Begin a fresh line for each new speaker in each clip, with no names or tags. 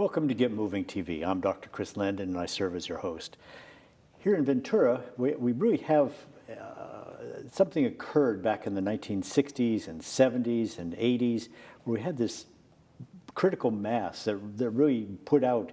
Welcome to Get Moving TV. I'm Dr. Chris Landon and I serve as your host. Here in Ventura, we really have something occurred back in the 1960s and 70s and 80s where we had this critical mass that really put out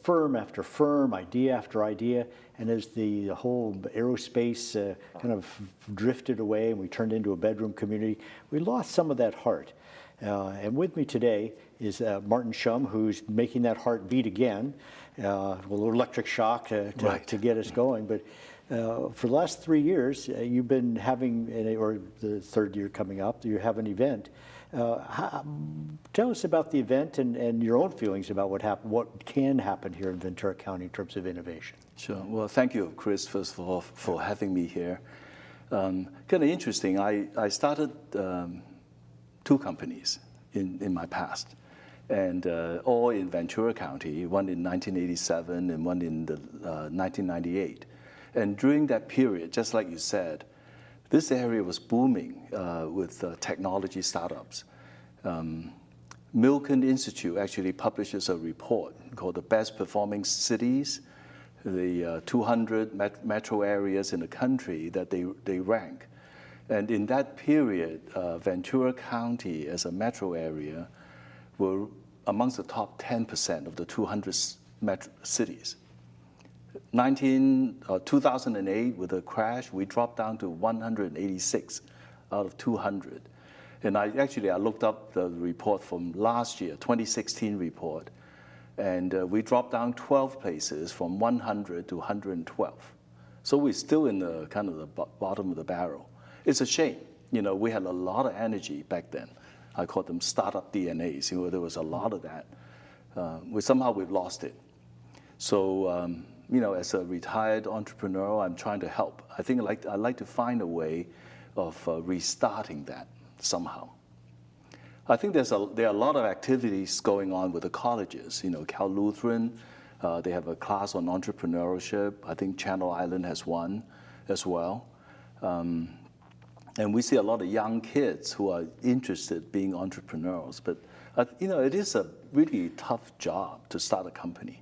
firm after firm, idea after idea, and as the whole aerospace kind of drifted away and we turned into a bedroom community, we lost some of that heart. And with me today is Martin Shum, who's making that heart beat again, a little electric shock to get us going. But for the last 3 years, you've been having, or the third year coming up, you have an event. Tell us about the event and your own feelings about what can happen here in Ventura County in terms of innovation.
Sure. Well, thank you, Chris, first of all, for having me here. Kind of interesting. I started 2 companies in my past, and all in Ventura County, one in 1987 and one in 1998. And during that period, just like you said, this area was booming with technology startups. Milken Institute actually publishes a report called the Best Performing Cities, the 200 metro areas in the country that they rank. And in that period, Ventura County as a metro area were amongst the top 10% of the 200 cities. 2008, with a crash, we dropped down to 186 out of 200. And I looked up the report from last year, 2016 report, and we dropped down 12 places from 100 to 112. So we're still in the kind of the bottom of the barrel. It's a shame. You know, we had a lot of energy back then. I call them startup DNAs. You know, there was a lot of that. Somehow we've lost it. So, you know, as a retired entrepreneur, I'm trying to help. I think I'd like to find a way of restarting that somehow. I think there are a lot of activities going on with the colleges. You know, Cal Lutheran, they have a class on entrepreneurship. I think Channel Island has one as well. And we see a lot of young kids who are interested in being entrepreneurs. But, you know, it is a really tough job to start a company.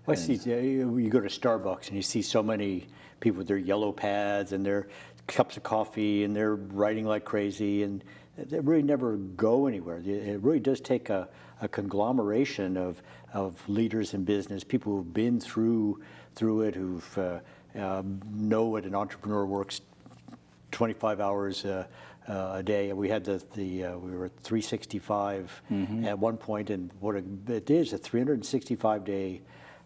Well, I see, you go to Starbucks and you see so many people with their yellow pads and their cups of coffee and they're writing like crazy and they really never go anywhere. It really does take a conglomeration of leaders in business, people who've been through it, who've know what an entrepreneur works 25 hours a day. We had we were at 365 at one point, and what it is, a 365-day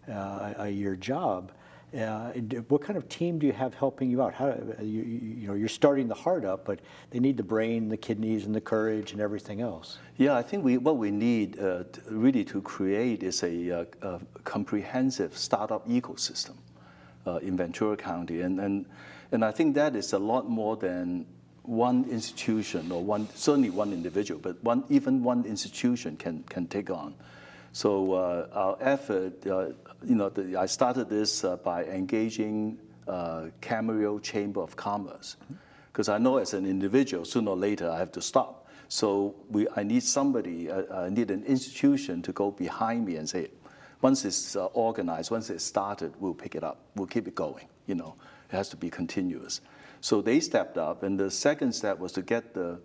a year job. What kind of team do you have helping you out? How you know, you're starting the heart up, but they need the brain, the kidneys, and the courage, and everything else. Yeah,
I think what we need really to create is a comprehensive startup ecosystem in Ventura County, and I think that is a lot more than one institution or certainly one individual, but even one institution can take on. So our effort, you know, I started this by engaging Camarillo Chamber of Commerce, because I know as an individual, sooner or later I have to stop. So I need somebody, I need an institution to go behind me and say, once it's organized, once it's started, we'll pick it up, we'll keep it going. You know, it has to be continuous. So they stepped up, and the second step was to get the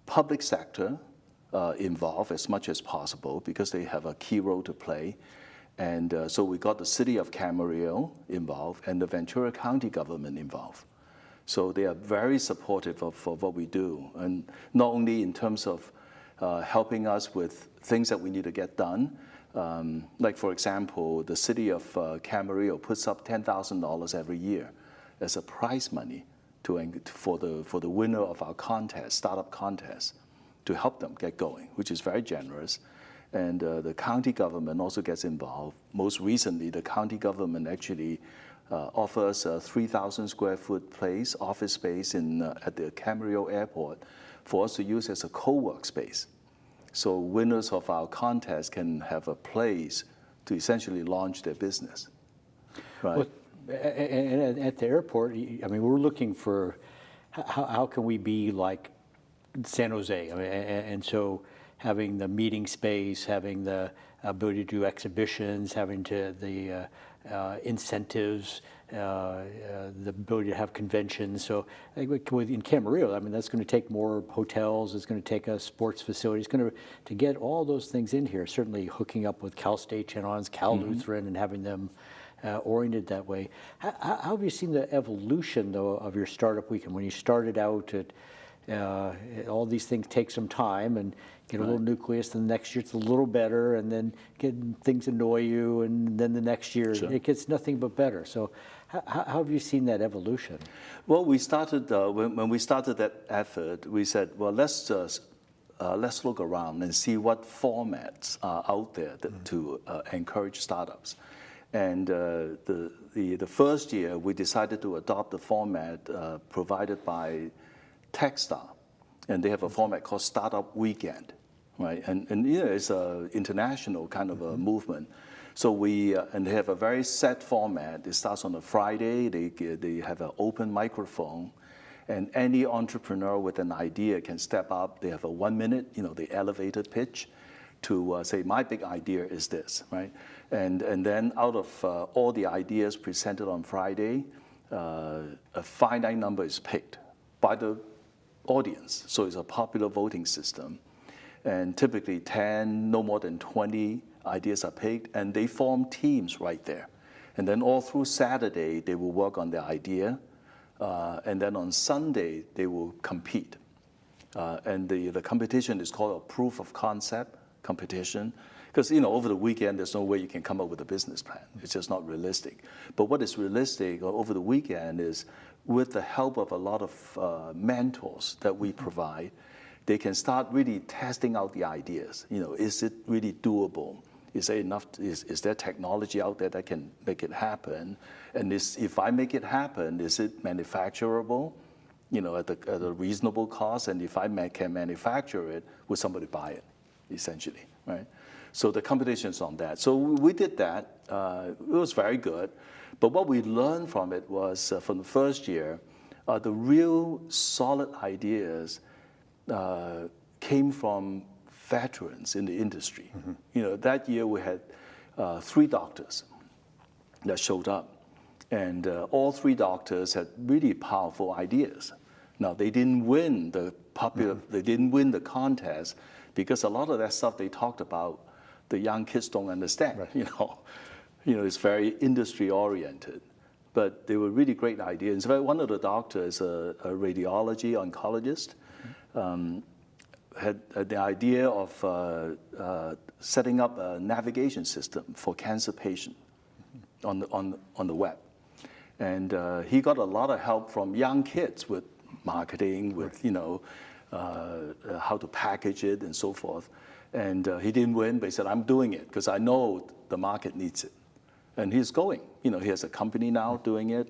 public sector involved as much as possible because they have a key role to play. And so we got the city of Camarillo involved and the Ventura County government involved. So they are very supportive of what we do, and not only in terms of helping us with things that we need to get done. Like, for example, the city of Camarillo puts up $10,000 every year as a prize money for the winner of our contest, startup contest, to help them get going, which is very generous. And the county government also gets involved. Most recently, the county government actually offers a 3,000 square foot office space at the Camarillo Airport for us to use as a co-work space. So winners of our contest can have a place to essentially launch their business. Right.
Well, and at the airport, I mean, we're looking for how can we be like San Jose? I mean, and so having the meeting space, having the ability to do exhibitions, having the incentives, the ability to have conventions. So I think in Camarillo, I mean, that's going to take more hotels. It's going to take a sports facility. It's going to get all those things in here. Certainly hooking up with Cal State Chenons, Cal Lutheran, and having them oriented that way. How have you seen the evolution, though, of your startup weekend? When you started out, all these things take some time and get a little nucleus, and the next year it's a little better, and then things annoy you, and then the next year it gets nothing but better. So how have you seen that evolution?
Well, we started, when we started that effort, we said, well, let's look around and see what formats are out there to encourage startups. And the first year, we decided to adopt the format provided by Techstar, and they have a format called Startup Weekend, right? And it's an international kind of a movement. So and they have a very set format. It starts on a Friday. They have an open microphone, and any entrepreneur with an idea can step up. They have a 1 minute, the elevator pitch, to say, my big idea is this, right? And then out of all the ideas presented on Friday, a finite number is picked by the audience. So it's a popular voting system. And typically 10, no more than 20 ideas are picked, and they form teams right there. And then all through Saturday, they will work on their idea. And then on Sunday, they will compete. And the competition is called a proof of concept competition. Because over the weekend, there's no way you can come up with a business plan. It's just not realistic. But what is realistic over the weekend is, with the help of a lot of mentors that we provide, they can start really testing out the ideas. Is it really doable? Is there enough? Is there technology out there that can make it happen? And if I make it happen, is it manufacturable? At a reasonable cost. And if I can manufacture it, will somebody buy it? Essentially, right? So the competition's on that. So we did that. It was very good. But what we learned from it was, from the first year, the real solid ideas came from veterans in the industry. That year we had 3 doctors that showed up. And all 3 doctors had really powerful ideas. Now, they didn't win they didn't win the contest, because a lot of that stuff they talked about, the young kids don't understand. Right. It's very industry oriented, but they were really great ideas. In fact, one of the doctors, a radiology oncologist, had the idea of setting up a navigation system for cancer patients on the web, and he got a lot of help from young kids with marketing, with how to package it and so forth. And he didn't win, but he said, I'm doing it because I know the market needs it. And he's going. He has a company now doing it.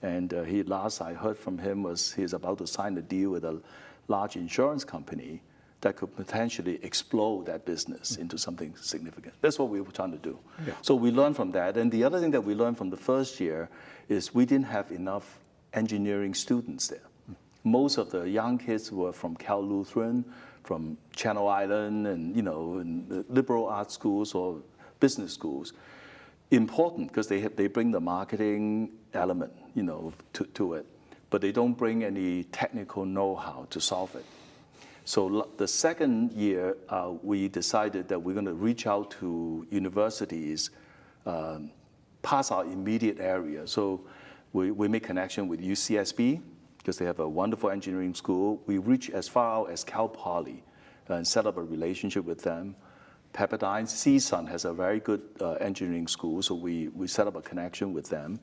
And last I heard from him was he's about to sign a deal with a large insurance company that could potentially explode that business into something significant. That's what we were trying to do. Yeah. So we learned from that. And the other thing that we learned from the first year is we didn't have enough engineering students there. Most of the young kids were from Cal Lutheran, from Channel Island, and in liberal arts schools or business schools. Important because they bring the marketing element, to it, but they don't bring any technical know-how to solve it. So the second year, we decided that we're going to reach out to universities past our immediate area. So we make connection with UCSB, because they have a wonderful engineering school. We reach as far out as Cal Poly and set up a relationship with them. Pepperdine, CSUN has a very good engineering school, so we set up a connection with them.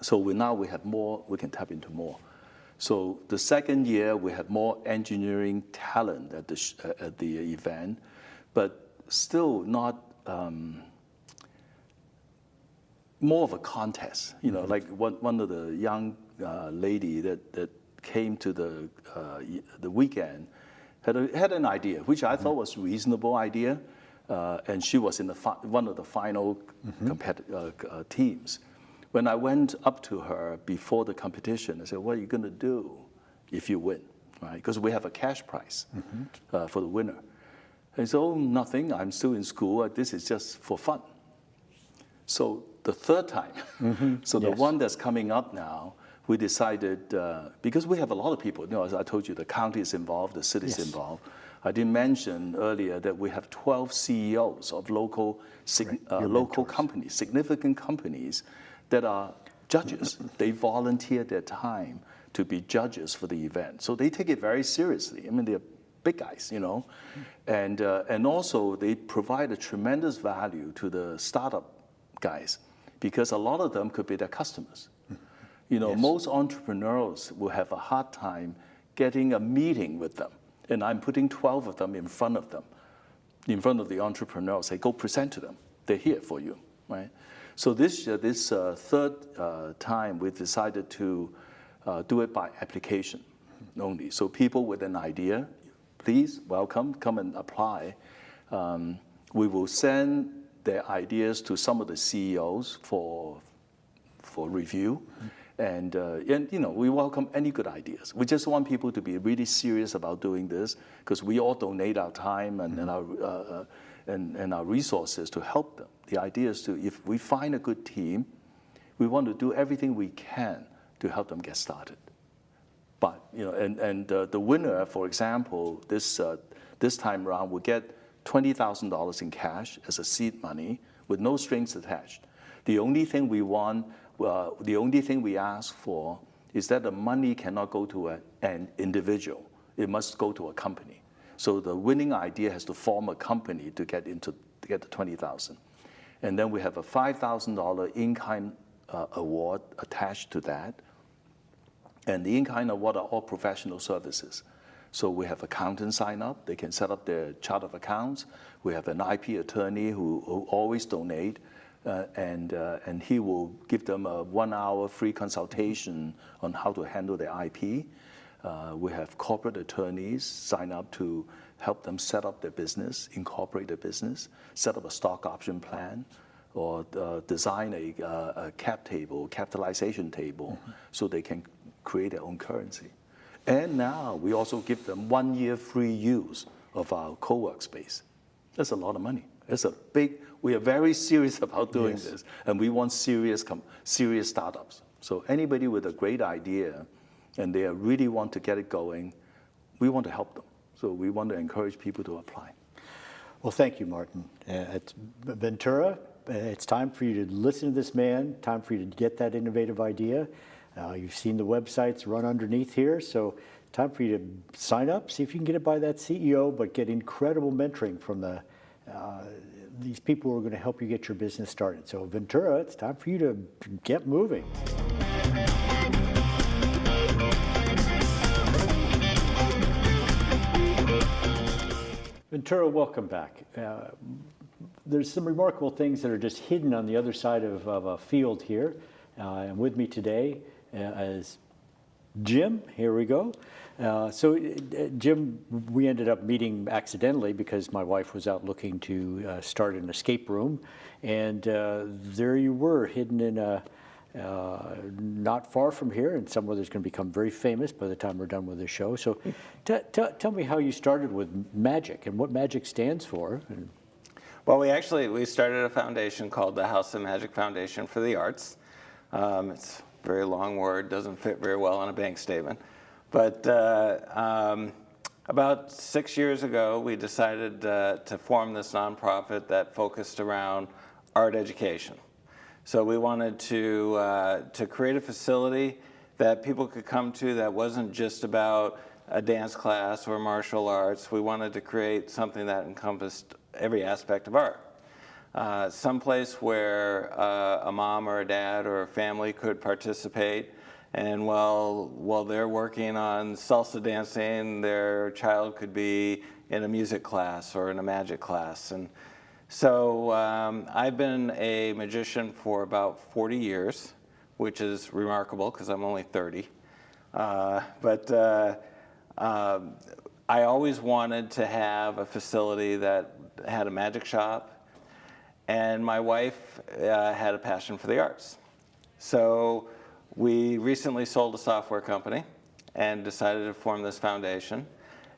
So now we have more, we can tap into more. So the second year, we had more engineering talent at the event, but still not more of a contest. Like one of the young lady that came to the weekend had an idea, which I thought was a reasonable idea, and she was in one of the final teams. When I went up to her before the competition, I said, what are you going to do if you win, right? Because we have a cash prize for the winner. And so, oh, nothing, I'm still in school, this is just for fun. So the third time, so the one that's coming up now, we decided, because we have a lot of people, as I told you, the county is involved, the city is involved. I didn't mention earlier that we have 12 CEOs of local companies, significant companies that are judges. They volunteer their time to be judges for the event. So they take it very seriously. I mean, they're big guys, and also they provide a tremendous value to the startup guys, because a lot of them could be their customers. Most entrepreneurs will have a hard time getting a meeting with them. And I'm putting 12 of them in front of the entrepreneurs, say, go present to them. They're here for you, right? So this third time, we decided to do it by application only. So people with an idea, please, welcome, come and apply. We will send their ideas to some of the CEOs for review. And we welcome any good ideas. We just want people to be really serious about doing this, because we all donate our time and our resources to help them. The idea is if we find a good team, we want to do everything we can to help them get started. But the winner, for example, this time around will get $20,000 in cash as a seed money with no strings attached. The only thing we ask for is that the money cannot go to an individual. It must go to a company. So the winning idea has to form a company to get the 20,000. And then we have a $5,000 in-kind award attached to that. And the in-kind award are all professional services. So we have accountants sign up. They can set up their chart of accounts. We have an IP attorney who always donate. And he will give them a 1-hour free consultation on how to handle their IP. We have corporate attorneys sign up to help them set up their business, incorporate their business, set up a stock option plan, or design a cap table, capitalization table, so they can create their own currency. And now we also give them 1 year free use of our co-work space. That's a lot of money. We are very serious about doing this, and we want serious startups. So anybody with a great idea, and they really want to get it going, we want to help them. So we want to encourage people to apply.
Well, thank you, Martin. At Ventura, it's time for you to listen to this man, time for you to get that innovative idea. You've seen the websites run underneath here, so time for you to sign up, see if you can get it by that CEO, but get incredible mentoring from these people who are going to help you get your business started. So Ventura, it's time for you to get moving. Ventura, welcome back. There's some remarkable things that are just hidden on the other side of a field here. And with me today is Jim. Here we go. Jim, we ended up meeting accidentally because my wife was out looking to start an escape room. And there you were, hidden in not far from here, and somewhere that's going to become very famous by the time we're done with the show. So tell me how you started with magic and what magic stands for.
Well, we started a foundation called the House of Magic Foundation for the Arts. It's a very long word, doesn't fit very well on a bank statement. But about 6 years ago, we decided to form this nonprofit that focused around art education. So we wanted to create a facility that people could come to that wasn't just about a dance class or martial arts. We wanted to create something that encompassed every aspect of art. Someplace where a mom or a dad or a family could participate, and while they're working on salsa dancing, their child could be in a music class or in a magic class. And so I've been a magician for about 40 years, which is remarkable because I'm only 30. But I always wanted to have a facility that had a magic shop, and my wife had a passion for the arts. So we recently sold a software company, and decided to form this foundation.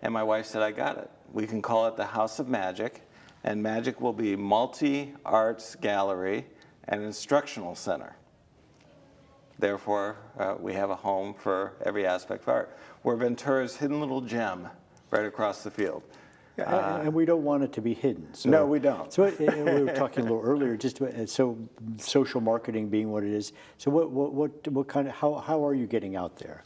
And my wife said, I got it. We can call it the House of Magic, and Magic will be multi-arts gallery and instructional center. Therefore, we have a home for every aspect of art. We're Ventura's hidden little gem right across the field.
And we don't want it to be hidden. So,
No, we don't.
So we were talking a little earlier, just so social marketing being what it is. So what kind of how are you getting out there?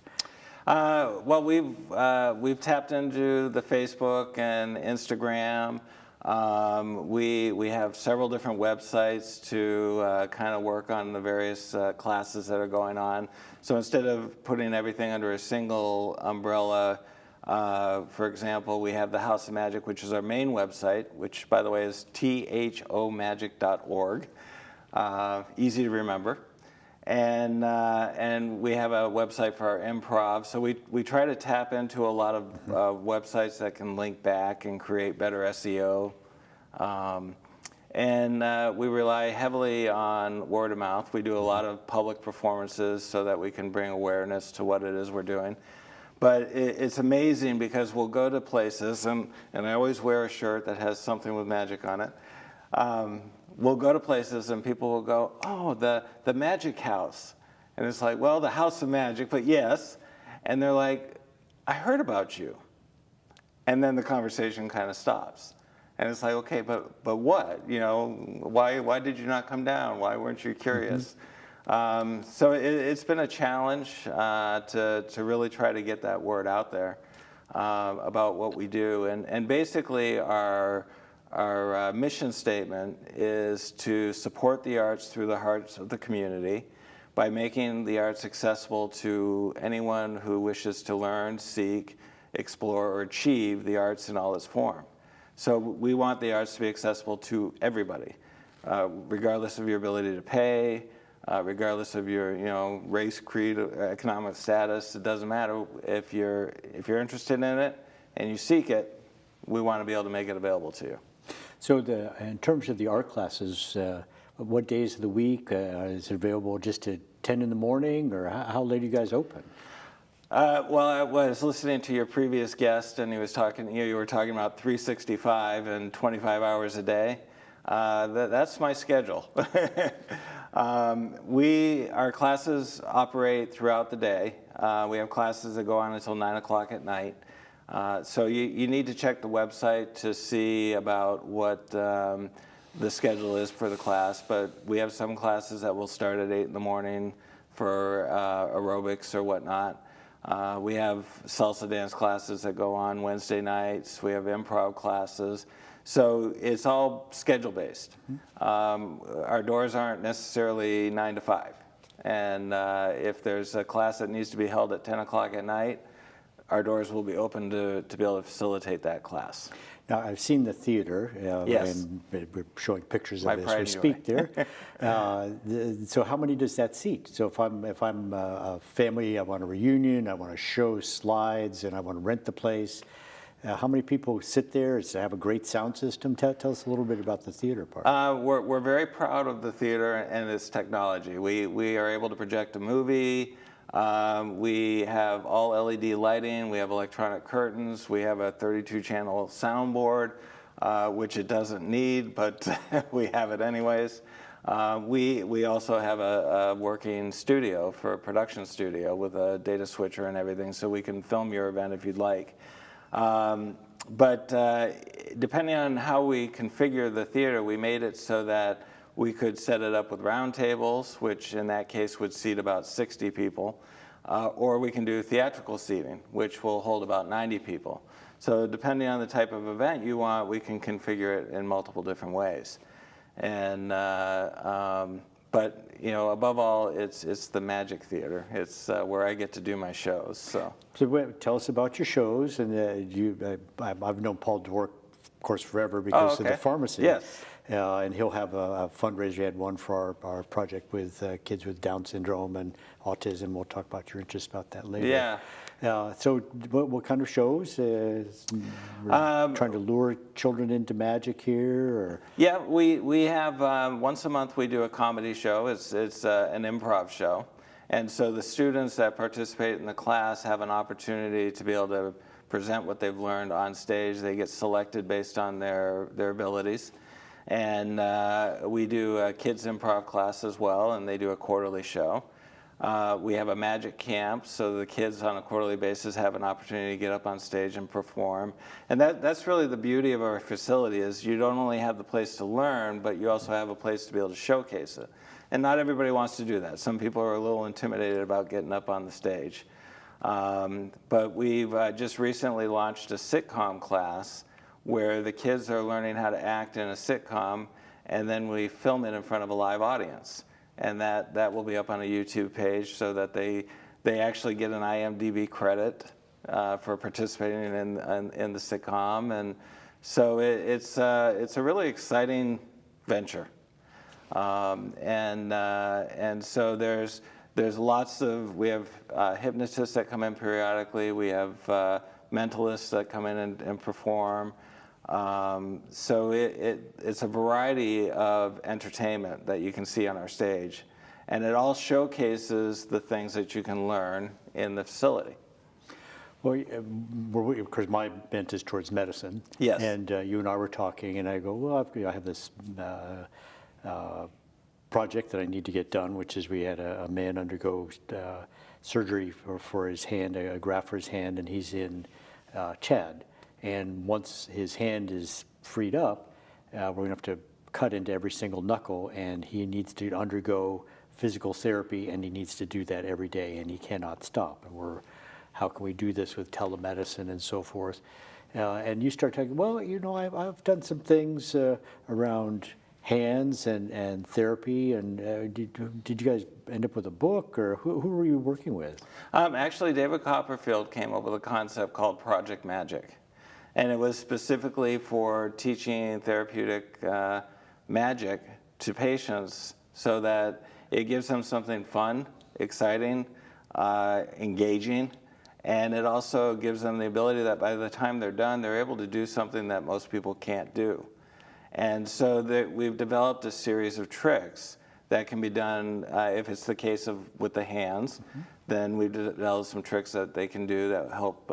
Well, we've tapped into the Facebook and Instagram. We have several different websites to kind of work on the various classes that are going on. So instead of putting everything under a single umbrella, for example, we have the House of Magic, which is our main website, which, by the way, is thomagic.org. Easy to remember. And we have a website for our improv. So we try to tap into a lot of websites that can link back and create better SEO. We rely heavily on word of mouth. We do a lot of public performances so that we can bring awareness to what it is we're doing. But it's amazing because we'll go to places, and I always wear a shirt that has something with magic on it. We'll go to places and people will go, oh, the magic house. And it's like, well, the House of Magic, but yes. And they're like, I heard about you. And then the conversation kind of stops. And it's like, okay, but what? You know, why did you not come down? Why weren't you curious? So it's been a challenge to really try to get that word out there about what we do. And basically our mission statement is to support the arts through the hearts of the community by making the arts accessible to anyone who wishes to learn, seek, explore, or achieve the arts in all its form. So we want the arts to be accessible to everybody, regardless of your ability to pay, regardless of your race, creed, economic status. It doesn't matter. If you're interested in it and you seek it, we want to be able to make it available to you.
So in terms of the art classes, what days of the week is it available? Just at 10 in the morning, or how late are you guys open?
Well, I was listening to your previous guest, and he was talking. You were talking about 365 and 25 hours a day. That's my schedule. Our classes operate throughout the day. We have classes that go on until 9 o'clock at night. So you need to check the website to see about what the schedule is for the class. But we have some classes that will start at 8 in the morning for aerobics or whatnot. We have salsa dance classes that go on Wednesday nights. We have improv classes. So it's all schedule-based. Our doors aren't necessarily 9 to 5. And if there's a class that needs to be held at 10 o'clock at night, our doors will be open to be able to facilitate that class.
Now, I've seen the theater,
Yes.
and we're showing pictures
My
of it as
pride
we
and
speak
joy.
there. So how many does that seat? So if I'm a family, I want a reunion, I want to show slides, and I want to rent the place, how many people sit there? Does it have a great sound system? Tell us a little bit about the theater part.
We're very proud of the theater and its technology. We are able to project a movie. We have all LED lighting. We have electronic curtains. We have a 32-channel soundboard, which it doesn't need, but we have it anyways. We also have a working studio for a production studio with a data switcher and everything, so we can film your event if you'd like. But depending on how we configure the theater, we made it so that we could set it up with round tables, which in that case would seat about 60 people, or we can do theatrical seating, which will hold about 90 people. So depending on the type of event you want, we can configure it in multiple different ways. And but above all, it's the Magic Theater. It's where I get to do my shows. So
Tell us about your shows. And I've known Paul Dwork, of course, forever because of the pharmacy.
Yes.
And he'll have a fundraiser. He had one for our project with kids with Down syndrome and autism. We'll talk about your interest about that later.
Yeah.
So what kind of shows? Trying to lure children into magic here? Or?
Yeah, we have, once a month we do a comedy show. It's an improv show. And so the students that participate in the class have an opportunity to be able to present what they've learned on stage. They get selected based on their abilities. And we do a kids improv class as well, and they do a quarterly show. We have a magic camp, so the kids on a quarterly basis have an opportunity to get up on stage and perform. And that's really the beauty of our facility, is you don't only have the place to learn, but you also have a place to be able to showcase it. And not everybody wants to do that. Some people are a little intimidated about getting up on the stage. But we've just recently launched a sitcom class where the kids are learning how to act in a sitcom, and then we film it in front of a live audience. And that will be up on a YouTube page so that they actually get an IMDb credit for participating in the sitcom. And so it's a really exciting venture. And so there's lots of, we have hypnotists that come in periodically, we have mentalists that come in and perform. So it's a variety of entertainment that you can see on our stage. And it all showcases the things that you can learn in the facility.
Well, of course, my bent is towards medicine.
Yes.
And you and I were talking, and I go, well, I have this project that I need to get done, which is we had a man undergo surgery for his hand, a graft for his hand, and he's in Chad. And once his hand is freed up, we're going to have to cut into every single knuckle, and he needs to undergo physical therapy, and he needs to do that every day, and he cannot stop. And how can we do this with telemedicine and so forth? And you start talking, well, you know, I've done some things around hands and therapy, and did you guys end up with a book, or who were you working with?
Actually, David Copperfield came up with a concept called Project Magic. And it was specifically for teaching therapeutic magic to patients so that it gives them something fun, exciting, engaging, and it also gives them the ability that by the time they're done, they're able to do something that most people can't do. And so we've developed a series of tricks that can be done, if it's the case with the hands, then we've developed some tricks that they can do that help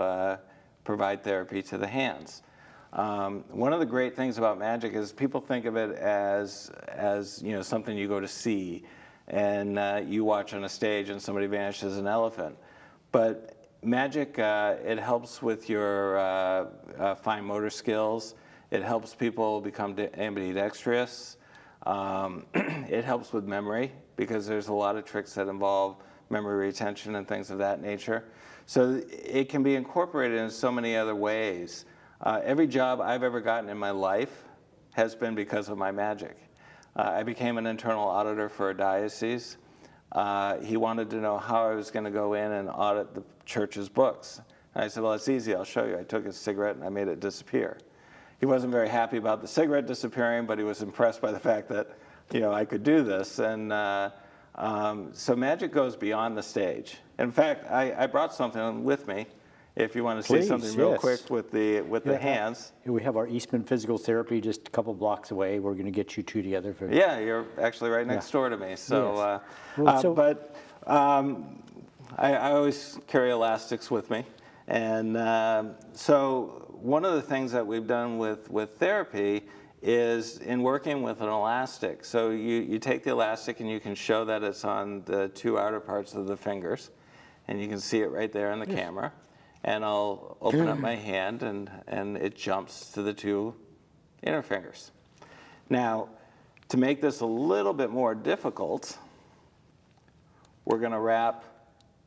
provide therapy to the hands. One of the great things about magic is people think of it as you know, something you go to see, and you watch on a stage and somebody vanishes an elephant. But magic, it helps with your fine motor skills. It helps people become ambidextrous. It helps with memory, because there's a lot of tricks that involve memory retention and things of that nature. So it can be incorporated in so many other ways. Every job I've ever gotten in my life has been because of my magic. I became an internal auditor for a diocese. He wanted to know how I was going to go in and audit the church's books. And I said, well, it's easy, I'll show you. I took his cigarette and I made it disappear. He wasn't very happy about the cigarette disappearing, but he was impressed by the fact that, you know, I could do this. And so magic goes beyond the stage. In fact, I brought something with me, if you want to see something real quick with the hands.
We have our Eastman Physical Therapy just a couple blocks away. We're going to get you two together.
Yeah, you're actually right next door to me. So,
yes.
I always carry elastics with me. And so one of the things that we've done with therapy is in working with an elastic. So you take the elastic and you can show that it's on the two outer parts of the fingers. And you can see it right there in the camera. And I'll open up my hand and it jumps to the two inner fingers. Now, to make this a little bit more difficult, we're going to wrap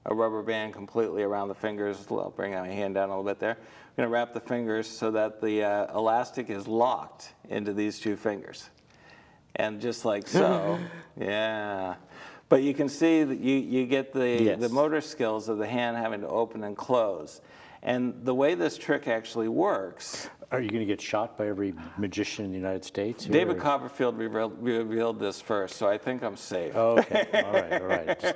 a rubber band completely around the fingers. I'll bring my hand down a little bit there. I'm going to wrap the fingers so that the elastic is locked into these two fingers. And just like so, yeah. But you can see that you get the motor skills of the hand having to open and close. And the way this trick actually works...
Are you going to get shot by every magician in the United States?
David Copperfield revealed this first, so I think I'm safe.
Okay, all right.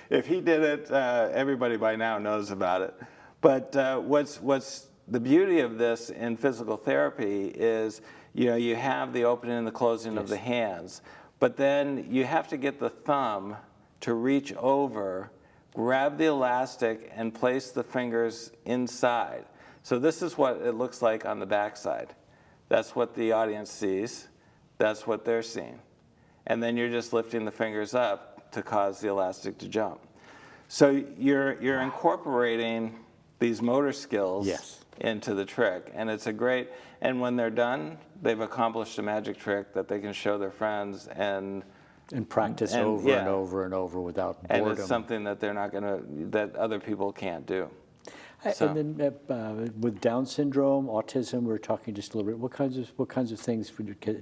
If he did it, everybody by now knows about it. But what's the beauty of this in physical therapy is, you know, you have the opening and the closing of the hands, but then you have to get the thumb to reach over, grab the elastic, and place the fingers inside. So this is what it looks like on the backside. That's what the audience sees. That's what they're seeing. And then you're just lifting the fingers up to cause the elastic to jump. So you're incorporating these motor skills
Yes.
into the trick. And it's a great, and when they're done, they've accomplished a magic trick that they can show their friends and
practice
And-
over and
yeah.
over and over without
and
boredom.
it's something that they're not gonna, that other people can't do.
And then with Down syndrome, autism, we were talking just a little bit. What kinds of things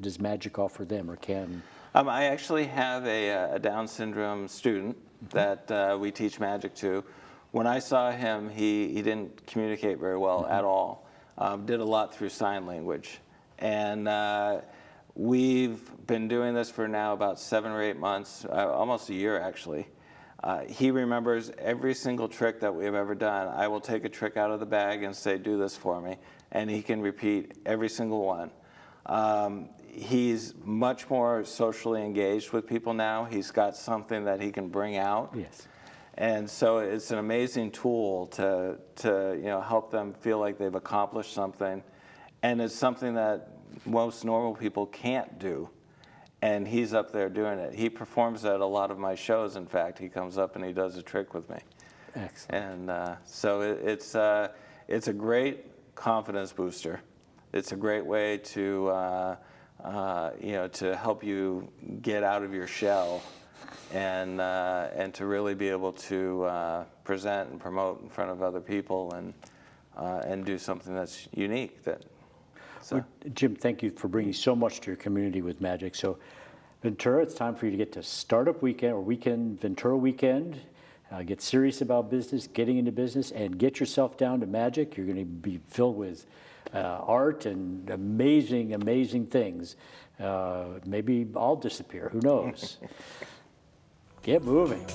does magic offer them, or can?
I actually have a Down syndrome student that we teach magic to. When I saw him, he didn't communicate very well at all. Did a lot through sign language. And we've been doing this for now about 7 or 8 months, almost a year actually. He remembers every single trick that we have ever done. I will take a trick out of the bag and say, do this for me. And he can repeat every single one. He's much more socially engaged with people now. He's got something that he can bring out.
Yes.
And so it's an amazing tool to help them feel like they've accomplished something. And it's something that most normal people can't do. And he's up there doing it. He performs at a lot of my shows, in fact. He comes up and he does a trick with me.
Excellent.
And so it's a great confidence booster. It's a great way to to help you get out of your shell and to really be able to present and promote in front of other people and do something that's unique.
Well, Jim, thank you for bringing so much to your community with magic. So, Ventura, it's time for you to get to Startup Weekend or Ventura Weekend. Get serious about business, getting into business, and get yourself down to magic. You're going to be filled with art and amazing, amazing things. Maybe I'll disappear. Who knows? Get moving.